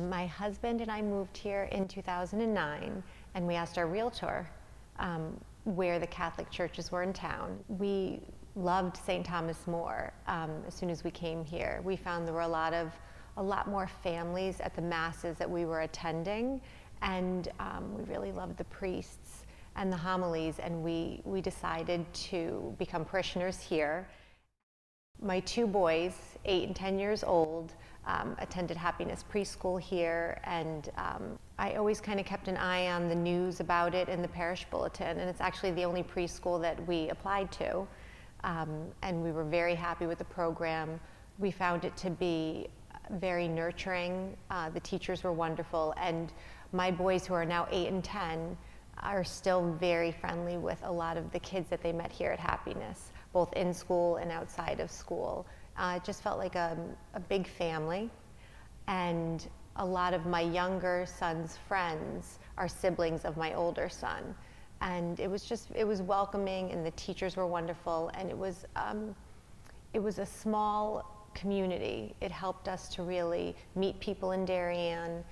My husband and I moved here in 2009, and we asked our realtor where the Catholic churches were in town. We loved St. Thomas More as soon as we came here. We found there were a lot more families at the masses that we were attending, and we really loved the priests and the homilies, and we decided to become parishioners here. My two boys, 8 and 10 years old, attended Happiness Preschool here, and I always kind of kept an eye on the news about it in the parish bulletin, and it's actually the only preschool that we applied to, and we were very happy with the program. We found it to be very nurturing. The teachers were wonderful, and my boys, who are now 8 and 10, are still very friendly with a lot of the kids that they met here at Happiness, both in school and outside of school. It just felt like a big family, and a lot of my younger son's friends are siblings of my older son, and it was welcoming, and the teachers were wonderful, and it was a small community. It helped us to really meet people in Darien.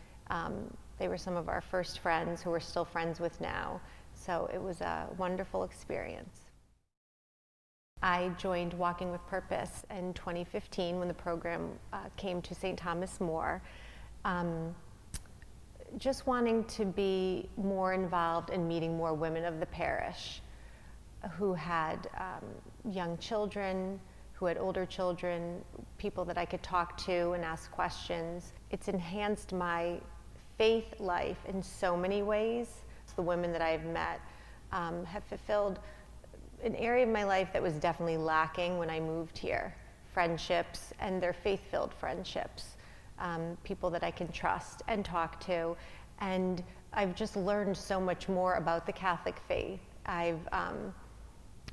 They were some of our first friends who we're still friends with now, so it was a wonderful experience. I joined Walking with Purpose in 2015 when the program came to St. Thomas More, just wanting to be more involved in meeting more women of the parish who had young children, who had older children, people that I could talk to and ask questions. It's enhanced my faith life in so many ways. The women that I've met have fulfilled an area of my life that was definitely lacking when I moved here. Friendships, and they're faith-filled friendships. People that I can trust and talk to. And I've just learned so much more about the Catholic faith. I've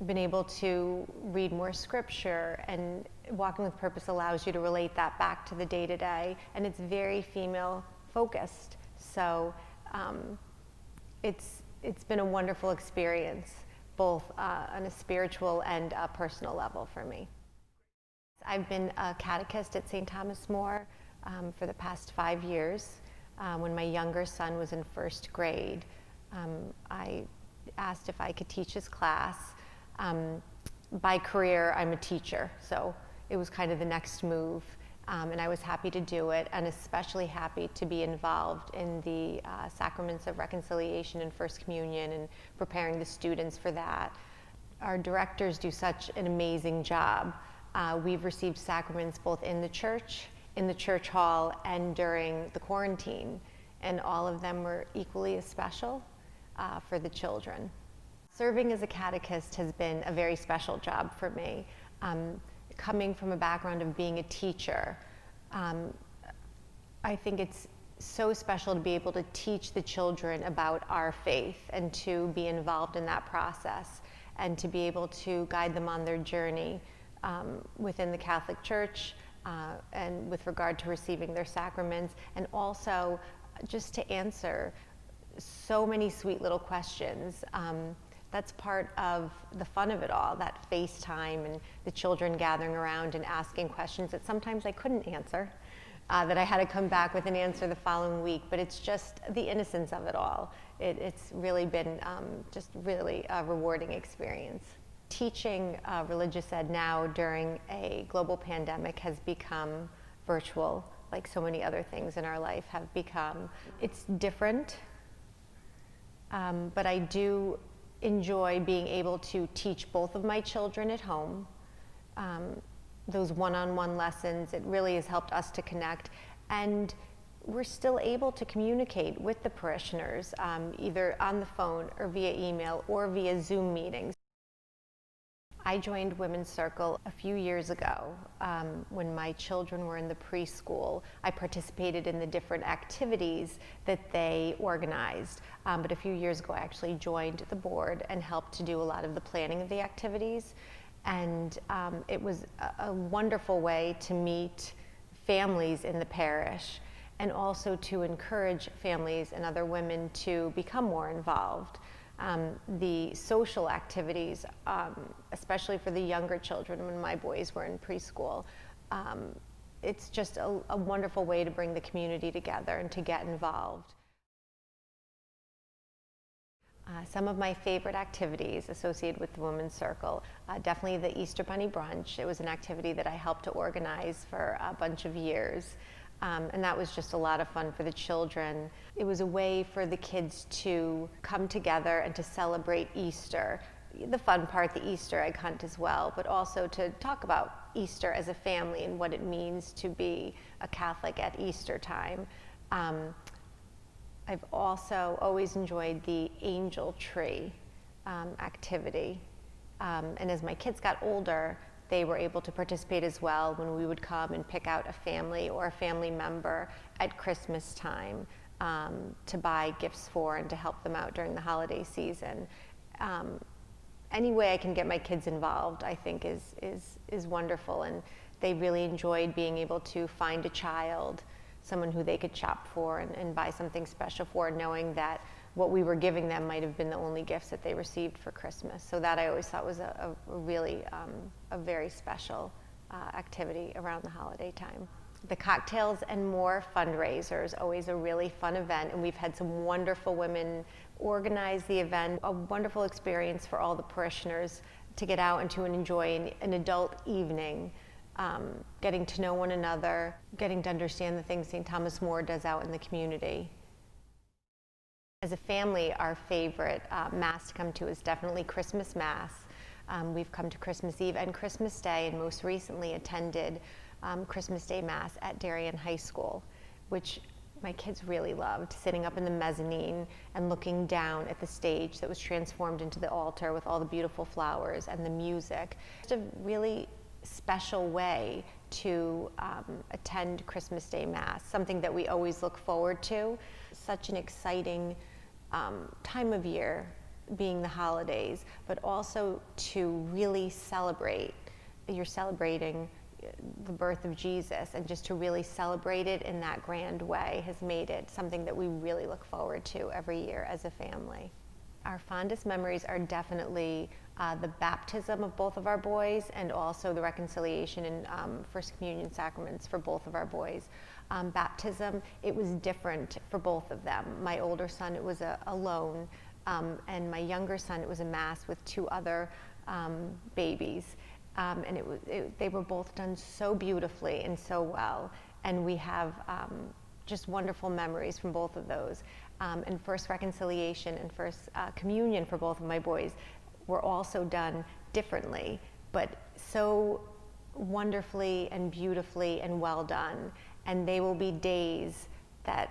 been able to read more scripture, and Walking with Purpose allows you to relate that back to the day-to-day, and it's very female-focused. So it's been a wonderful experience, both on a spiritual and a personal level for me. I've been a catechist at St. Thomas More for the past 5 years. When my younger son was in first grade, I asked if I could teach his class. By career, I'm a teacher, so it was kind of the next move, and I was happy to do it, and especially happy to be involved in the Sacraments of Reconciliation and First Communion and preparing the students for that. Our directors do such an amazing job. We've received sacraments both in the church hall, and during the quarantine, and all of them were equally as special for the children. Serving as a catechist has been a very special job for me. Coming from a background of being a teacher, I think it's so special to be able to teach the children about our faith and to be involved in that process and to be able to guide them on their journey within the Catholic Church and with regard to receiving their sacraments, and also just to answer so many sweet little questions. That's part of the fun of it all, that FaceTime and the children gathering around and asking questions that sometimes I couldn't answer, that I had to come back with an answer the following week, but it's just the innocence of it all. It's really been just really a rewarding experience. Teaching religious ed now during a global pandemic has become virtual, like so many other things in our life have become. It's different, but I do enjoy being able to teach both of my children at home. Those one-on-one lessons, it really has helped us to connect, and we're still able to communicate with the parishioners, either on the phone or via email or via Zoom meetings. I joined Women's Circle a few years ago when my children were in the preschool. I participated in the different activities that they organized, but a few years ago I actually joined the board and helped to do a lot of the planning of the activities, and it was a wonderful way to meet families in the parish and also to encourage families and other women to become more involved. The social activities, especially for the younger children when my boys were in preschool, it's just a wonderful way to bring the community together and to get involved. Some of my favorite activities associated with the Women's Circle, definitely the Easter Bunny Brunch. It was an activity that I helped to organize for a bunch of years. And that was just a lot of fun for the children. It was a way for the kids to come together and to celebrate Easter. The fun part, the Easter egg hunt as well, but also to talk about Easter as a family and what it means to be a Catholic at Easter time. I've also always enjoyed the angel tree activity. And as my kids got older, they were able to participate as well when we would come and pick out a family or a family member at Christmas time to buy gifts for and to help them out during the holiday season. Any way I can get my kids involved, I think is wonderful, and they really enjoyed being able to find a child, someone who they could shop for and buy something special for, knowing that what we were giving them might have been the only gifts that they received for Christmas. So that I always thought was a really a very special activity around the holiday time. The Cocktails and More fundraiser is always a really fun event, and we've had some wonderful women organize the event. A wonderful experience for all the parishioners to get out and to enjoy an adult evening, getting to know one another, getting to understand the things St. Thomas More does out in the community. As a family, our favorite Mass to come to is definitely Christmas Mass. We've come to Christmas Eve and Christmas Day, and most recently attended Christmas Day Mass at Darien High School, which my kids really loved, sitting up in the mezzanine and looking down at the stage that was transformed into the altar with all the beautiful flowers and the music. Just a really special way to attend Christmas Day Mass, something that we always look forward to. Such an exciting time of year, being the holidays, but also to really celebrate. You're celebrating the birth of Jesus, and just to really celebrate it in that grand way has made it something that we really look forward to every year as a family. Our fondest memories are definitely the baptism of both of our boys, and also the reconciliation and First Communion sacraments for both of our boys. Baptism, it was different for both of them. My older son, it was alone, and my younger son, it was a Mass with two other babies. And they were both done so beautifully and so well, and we have just wonderful memories from both of those. And First Reconciliation and First Communion for both of my boys were also done differently, but so wonderfully and beautifully and well done. And they will be days that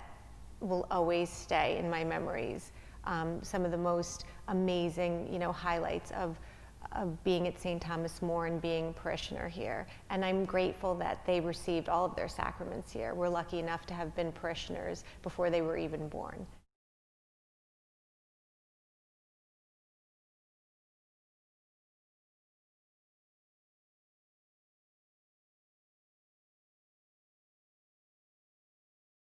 will always stay in my memories. Some of the most amazing, highlights of being at St. Thomas More and being a parishioner here. And I'm grateful that they received all of their sacraments here. We're lucky enough to have been parishioners before they were even born.